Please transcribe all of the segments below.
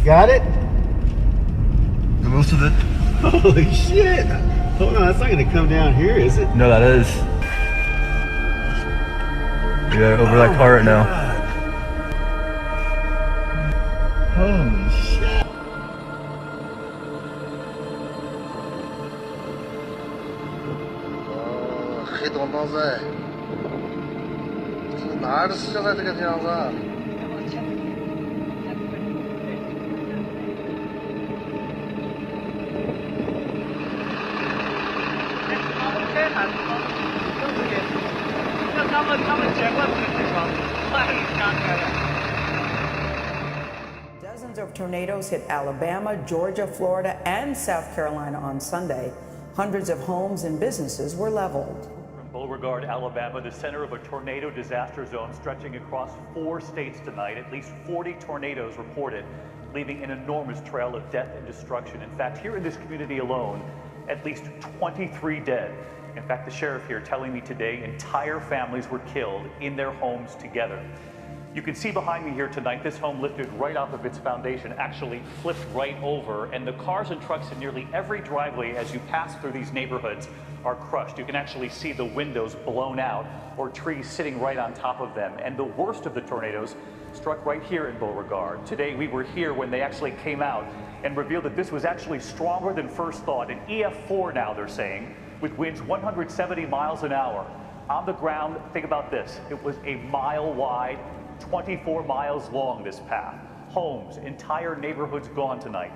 got it? Most of it. Holy shit! Hold on, that's not gonna come down here, is it? No, that is. You gotta over that car right now. Holy shit!黑东东在，这哪儿的现在这个样子啊？ Dozens of tornadoes hit Alabama, Georgia, Florida, and South Carolina on Sunday. Hundreds of homes and businesses were leveled. From Beauregard, Alabama, the center of a tornado disaster zone stretching across 4 states tonight. At least 40 tornadoes reported, leaving an enormous trail of death and destruction. In fact, here in this community alone, at least 23 dead. In fact, the sheriff here telling me today entire families were killed in their homes together. You can see behind me here tonight, this home lifted right off of its foundation, actually flipped right over, and the cars and trucks in nearly every driveway as you pass through these neighborhoods are crushed. You can actually see the windows blown out or trees sitting right on top of them. And the worst of the tornadoes struck right here in Beauregard. Today we were here when they actually came out and revealed that this was actually stronger than first thought. An EF4 now, they're saying, with winds 170 miles an hour. On the ground, think about this. It was a mile wide, 24 miles long, this path. Homes, entire neighborhoods gone tonight.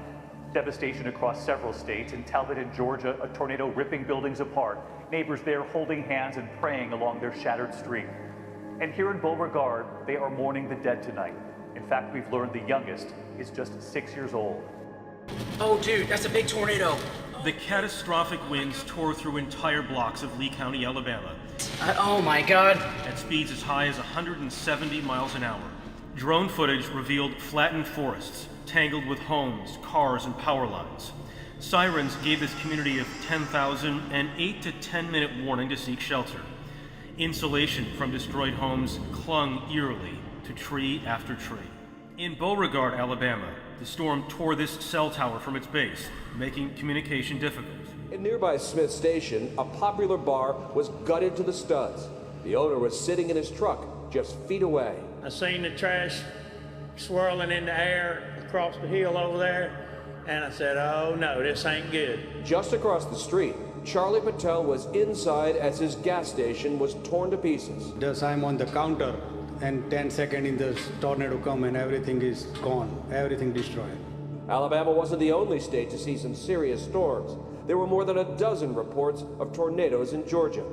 Devastation across several states. In Talbot in Georgia, a tornado ripping buildings apart. Neighbors there holding hands and praying along their shattered street. And here in Beauregard, they are mourning the dead tonight. In fact, we've learned the youngest is just 6 years old. Oh, dude, that's a big tornado. The catastrophic winds tore through entire blocks of Lee County, Alabama. Oh my God. At speeds as high as 170 miles an hour. Drone footage revealed flattened forests, tangled with homes, cars, and power lines. Sirens gave this community of 10,000 an 8 to 10 minute warning to seek shelter. Insulation from destroyed homes clung eerily to tree after tree. In Beauregard, Alabama, the storm tore this cell tower from its base, making communication difficult. In nearby Smith Station, a popular bar was gutted to the studs. The owner was sitting in his truck just feet away. I seen the trash swirling in the air across the hill over there, and I said, oh no, this ain't good. Just across the street, Charlie Patel was inside as his gas station was torn to pieces. Just I'm on the counter, and 10 seconds in the tornado come and everything is gone, everything destroyed. Alabama wasn't the only state to see some serious storms. There were more than a dozen reports of tornadoes in Georgia.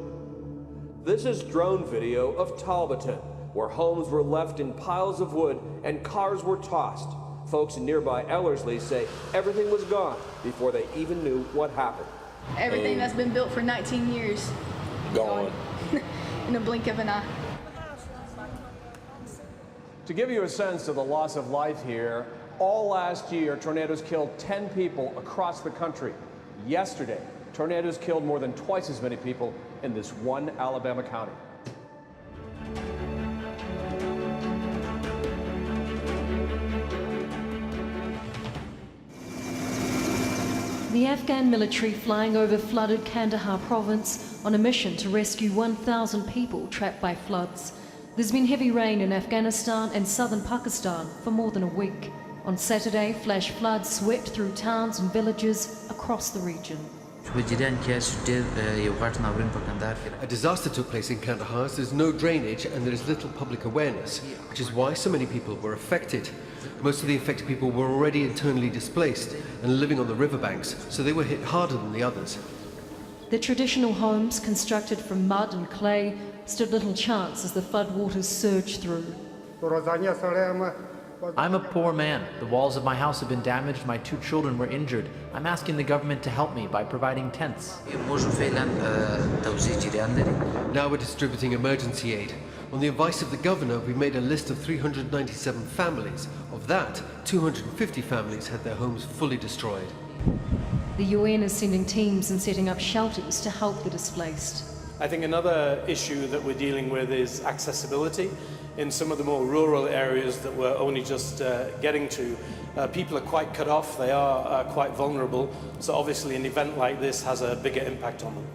This is drone video of Talbotton, where homes were left in piles of wood and cars were tossed. Folks in nearby Ellerslie say everything was gone before they even knew what happened. Everything that's been built for 19 years. Gone. In a blink of an eye. To give you a sense of the loss of life here, all last year, tornadoes killed 10 people across the country. Yesterday, tornadoes killed more than twice as many people in this one Alabama county. The Afghan military flying over flooded Kandahar province on a mission to rescue 1,000 people trapped by floods. There's been heavy rain in Afghanistan and southern Pakistan for more than a week. On Saturday, flash floods swept through towns and villages across the region. A disaster took place in Kandahar. There's no drainage and there is little public awareness, which is why so many people were affected. Most of the affected people were already internally displaced and living on the riverbanks, so they were hit harder than the others. The traditional homes, constructed from mud and clay, stood little chance as the floodwaters surged through. I'm a poor man. The walls of my house have been damaged. My 2 children were injured. I'm asking the government to help me by providing tents. Now we're distributing emergency aid. On the advice of the governor, we made a list of 397 families. Of that, 250 families had their homes fully destroyed. The UN is sending teams and setting up shelters to help the displaced. I think another issue that we're dealing with is accessibility. In some of the more rural areas that we're only just getting to, people are quite cut off, they are quite vulnerable, so obviously an event like this has a bigger impact on them.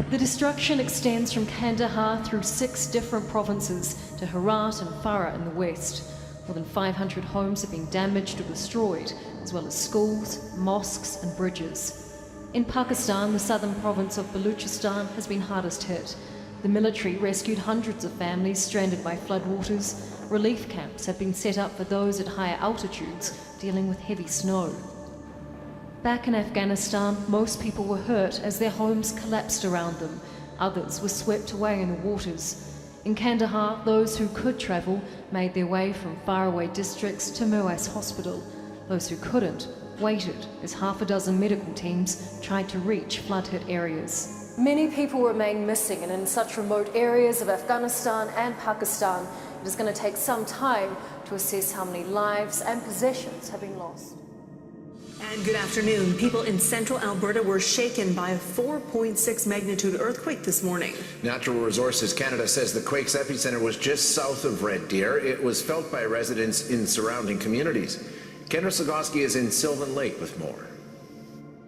The destruction extends from Kandahar through 6 different provinces to Herat and Farah in the west. More than 500 homes have been damaged or destroyed, as well as schools, mosques and bridges. In Pakistan, the southern province of Baluchistan has been hardest hit. The military rescued hundreds of families stranded by floodwaters. Relief camps have been set up for those at higher altitudes dealing with heavy snow. Back in Afghanistan, most people were hurt as their homes collapsed around them. Others were swept away in the waters. In Kandahar, those who could travel made their way from faraway districts to Muas Hospital. Those who couldn't waited as half a dozen medical teams tried to reach flood-hit areas. Many people remain missing, and in such remote areas of Afghanistan and Pakistan, it is going to take some time to assess how many lives and possessions have been lost. And good afternoon. People in central Alberta were shaken by a 4.6 magnitude earthquake this morning. Natural Resources Canada says the quake's epicenter was just south of Red Deer. It was felt by residents in surrounding communities. Kendra Sagoski is in Sylvan Lake with more.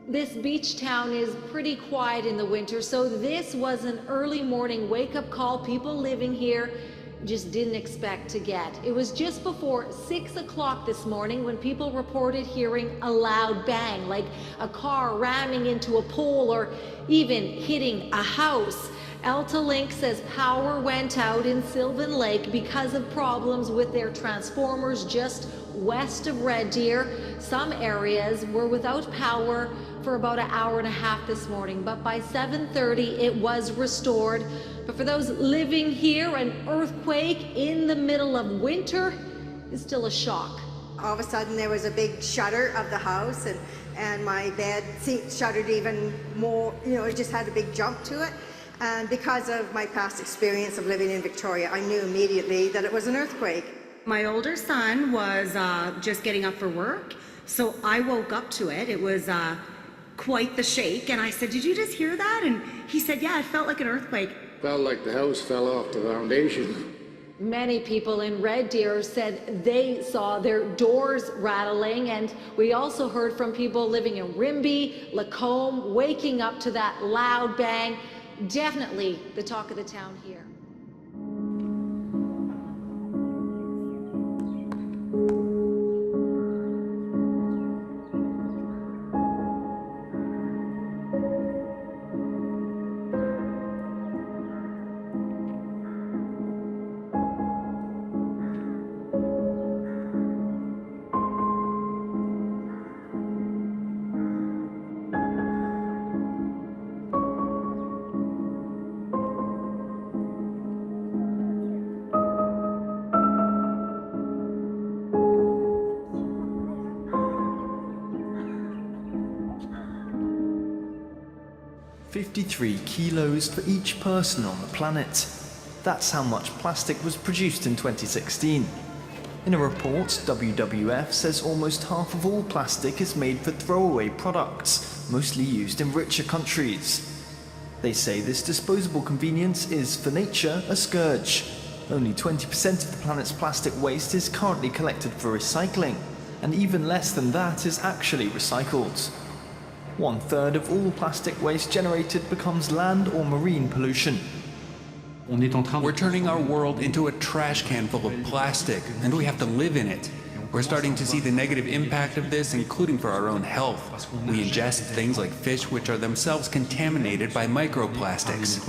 This beach town is pretty quiet in the winter, so this was an early morning wake-up call people living here just didn't expect to get. It was just before 6 o'clock this morning when people reported hearing a loud bang, like a car ramming into a pole or even hitting a house. AltaLink says power went out in Sylvan Lake because of problems with their transformers just west of Red Deer. Some areas were without power for about an hour and a half this morning, but by 7:30 it was restored. But for those living here, an earthquake in the middle of winter is still a shock. All of a sudden there was a big shudder of the house, and my bed shuddered even more, it just had a big jump to it. And because of my past experience of living in Victoria, I knew immediately that it was an earthquake. My older son was just getting up for work, so I woke up to it. It was quite the shake, and I said, "Did you just hear that?" And he said, "Yeah, it felt like an earthquake." Felt like the house fell off the foundation. Many people in Red Deer said they saw their doors rattling, and we also heard from people living in Rimbey, Lacombe, waking up to that loud bang. Definitely the talk of the town here. $53 kilos for each person on the planet. That's how much plastic was produced in 2016. In a report, WWF says almost half of all plastic is made for throwaway products, mostly used in richer countries. They say this disposable convenience is, for nature, a scourge. Only 20% of the planet's plastic waste is currently collected for recycling, and even less than that is actually recycled. 1/3 of all plastic waste generated becomes land or marine pollution. We're turning our world into a trash can full of plastic, and we have to live in it. We're starting to see the negative impact of this, including for our own health. We ingest things like fish which are themselves contaminated by microplastics.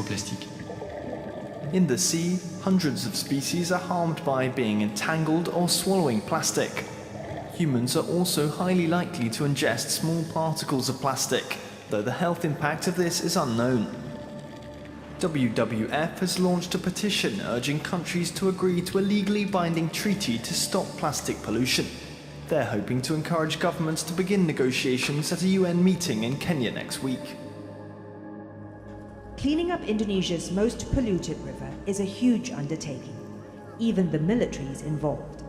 In the sea, hundreds of species are harmed by being entangled or swallowing plastic. Humans are also highly likely to ingest small particles of plastic, though the health impact of this is unknown. WWF has launched a petition urging countries to agree to a legally binding treaty to stop plastic pollution. They're hoping to encourage governments to begin negotiations at a UN meeting in Kenya next week. Cleaning up Indonesia's most polluted river is a huge undertaking. Even the military is involved.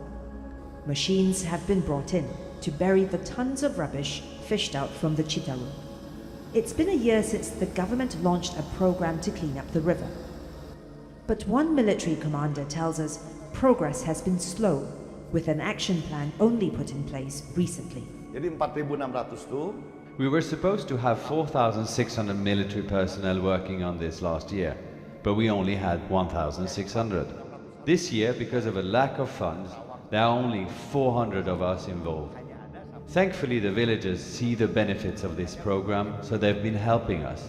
Machines have been brought in to bury the tons of rubbish fished out from the Citarum. It's been a year since the government launched a program to clean up the river. But one military commander tells us progress has been slow with an action plan only put in place recently. We were supposed to have 4,600 military personnel working on this last year, but we only had 1,600. This year, because of a lack of funds, there are only 400 of us involved. Thankfully, the villagers see the benefits of this program, so they've been helping us.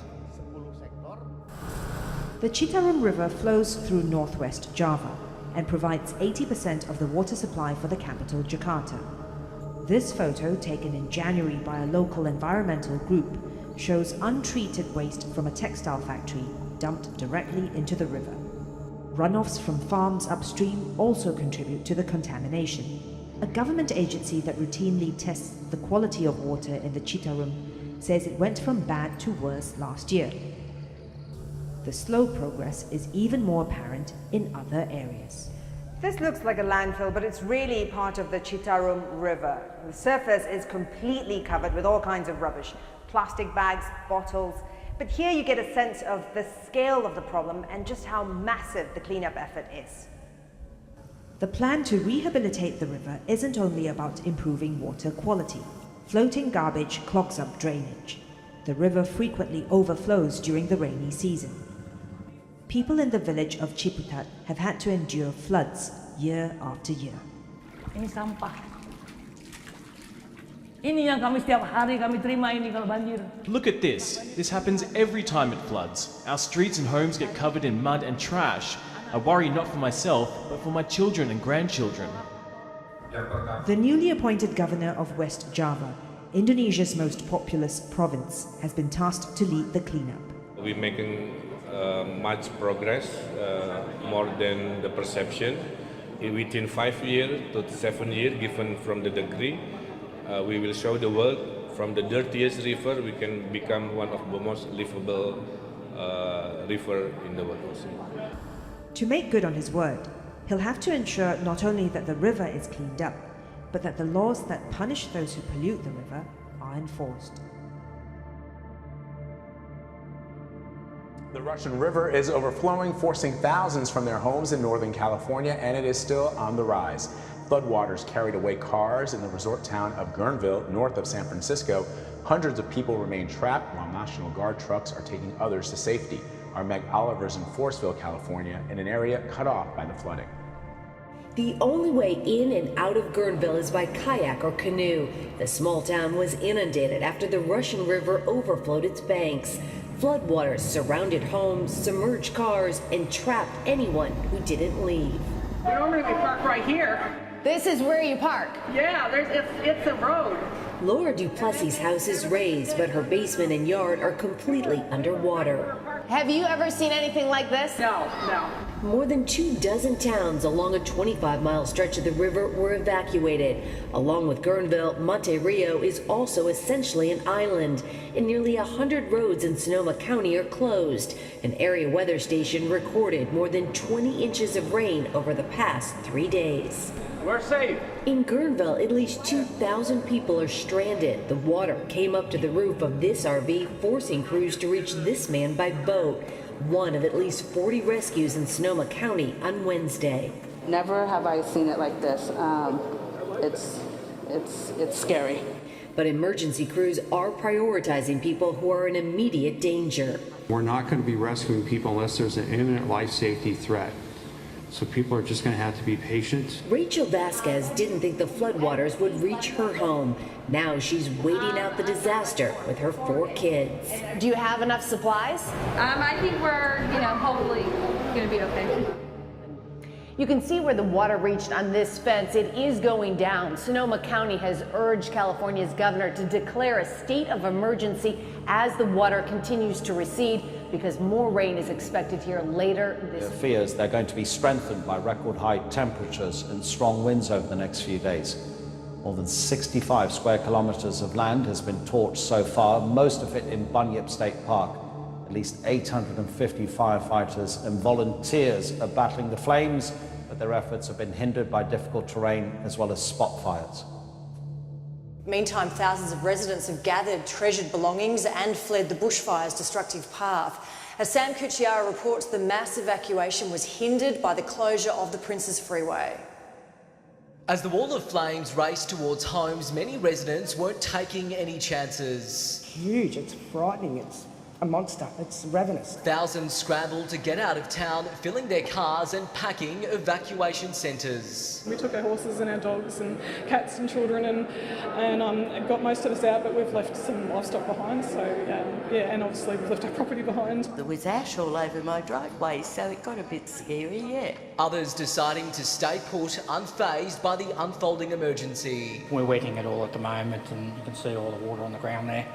The Citarum River flows through northwest Java and provides 80% of the water supply for the capital, Jakarta. This photo, taken in January by a local environmental group, shows untreated waste from a textile factory dumped directly into the river. Runoffs from farms upstream also contribute to the contamination. A government agency that routinely tests the quality of water in the Citarum says it went from bad to worse last year. The slow progress is even more apparent in other areas. This looks like a landfill, but it's really part of the Citarum River. The surface is completely covered with all kinds of rubbish, plastic bags, bottles. But here you get a sense of the scale of the problem and just how massive the cleanup effort is. The plan to rehabilitate the river isn't only about improving water quality. Floating garbage clogs up drainage. The river frequently overflows during the rainy season. People in the village of Ciputat have had to endure floods year after year. Ini sampah. Ini yang kami setiap hari kami terima ini kalau banjir. Look at this. This happens every time it floods. Our streets and homes get covered in mud and trash. I worry not for myself, but for my children and grandchildren. The newly appointed governor of West Java, Indonesia's most populous province, has been tasked to lead the cleanup. We're making much progress, more than the perception. Within 5 years to 7 years, given from the degree, we will show the world from the dirtiest river, we can become one of the most livable river in the world also. To make good on his word, he'll have to ensure not only that the river is cleaned up, but that the laws that punish those who pollute the river are enforced. The Russian River is overflowing, forcing thousands from their homes in Northern California, and it is still on the rise. Floodwaters carried away cars in the resort town of Guerneville, north of San Francisco. Hundreds of people remain trapped, while National Guard trucks are taking others to safety. Our Meg Oliver's in Forestville, California, in an area cut off by the flooding. The only way in and out of Guerneville is by kayak or canoe. The small town was inundated after the Russian River overflowed its banks. Floodwaters surrounded homes, submerged cars, and trapped anyone who didn't leave. Normally we park right here. This is where you park? Yeah, it's a road. Laura Duplessis' house is raised, but her basement and yard are completely underwater. Have you ever seen anything like this? No. More than 24 towns along a 25-mile stretch of the river were evacuated. Along with Guerneville, Monte Rio is also essentially an island, and nearly 100 roads in Sonoma County are closed. An area weather station recorded more than 20 inches of rain over the past 3 days. We're safe. In Guerneville, at least 2,000 people are stranded. The water came up to the roof of this RV, forcing crews to reach this man by boat. One of at least 40 rescues in Sonoma County on Wednesday. Never have I seen it like this. It's scary. But emergency crews are prioritizing people who are in immediate danger. We're not going to be rescuing people unless there's an imminent life safety threat. So people are just going to have to be patient. Rachel Vasquez didn't think the floodwaters would reach her home. Now she's waiting out the disaster with her 4 kids. Do you have enough supplies? I think we're, hopefully going to be okay. You can see where the water reached on this fence. It is going down. Sonoma County has urged California's governor to declare a state of emergency as the water continues to recede, because more rain is expected here later this week. Fears they're going to be strengthened by record high temperatures and strong winds over the next few days. More than 65 square kilometers of land has been torched so far, most of it in Bunyip State Park. At least 850 firefighters and volunteers are battling the flames, but their efforts have been hindered by difficult terrain as well as spot fires. Meantime, thousands of residents have gathered treasured belongings and fled the bushfire's destructive path. As Sam Cucciaro reports, the mass evacuation was hindered by the closure of the Princes Freeway. As the wall of flames raced towards homes, many residents weren't taking any chances. Huge, it's frightening, it's a monster, it's ravenous. Thousands scrambled to get out of town, filling their cars and packing evacuation centres. We took our horses and our dogs and cats and children and got most of us out, but we've left some livestock behind, so and obviously we've left our property behind. There was ash all over my driveway, so it got a bit scary, yeah. Others deciding to stay put, unfazed by the unfolding emergency. We're wetting it all at the moment, and you can see all the water on the ground there.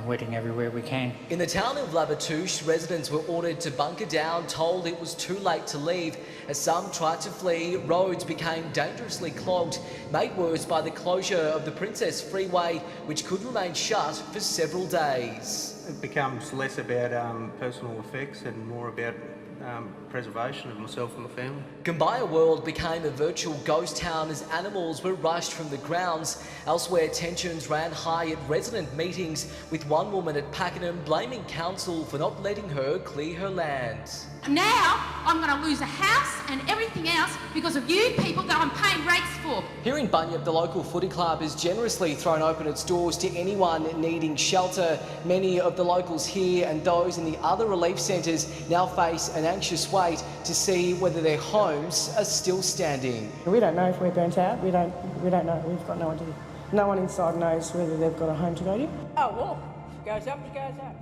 Wetting everywhere we can. In the town of Labatouche, residents were ordered to bunker down, told it was too late to leave. As some tried to flee, roads became dangerously clogged, made worse by the closure of the Princess Freeway, which could remain shut for several days. It becomes less about personal effects and more about preservation of myself and my family. Gambaya World became a virtual ghost town as animals were rushed from the grounds. Elsewhere, tensions ran high at resident meetings, with one woman at Pakenham blaming council for not letting her clear her land. Now I'm going to lose a house and everything else because of you people that I'm paying rates for. Here in Bunyip, the local footy club has generously thrown open its doors to anyone needing shelter. Many of the locals here and those in the other relief centres now face an anxious wait to see whether their homes are still standing. We don't know if we're burnt out. We don't know. We've got no idea. No one inside knows whether they've got a home to go to. Oh, well, if it goes up, it goes up.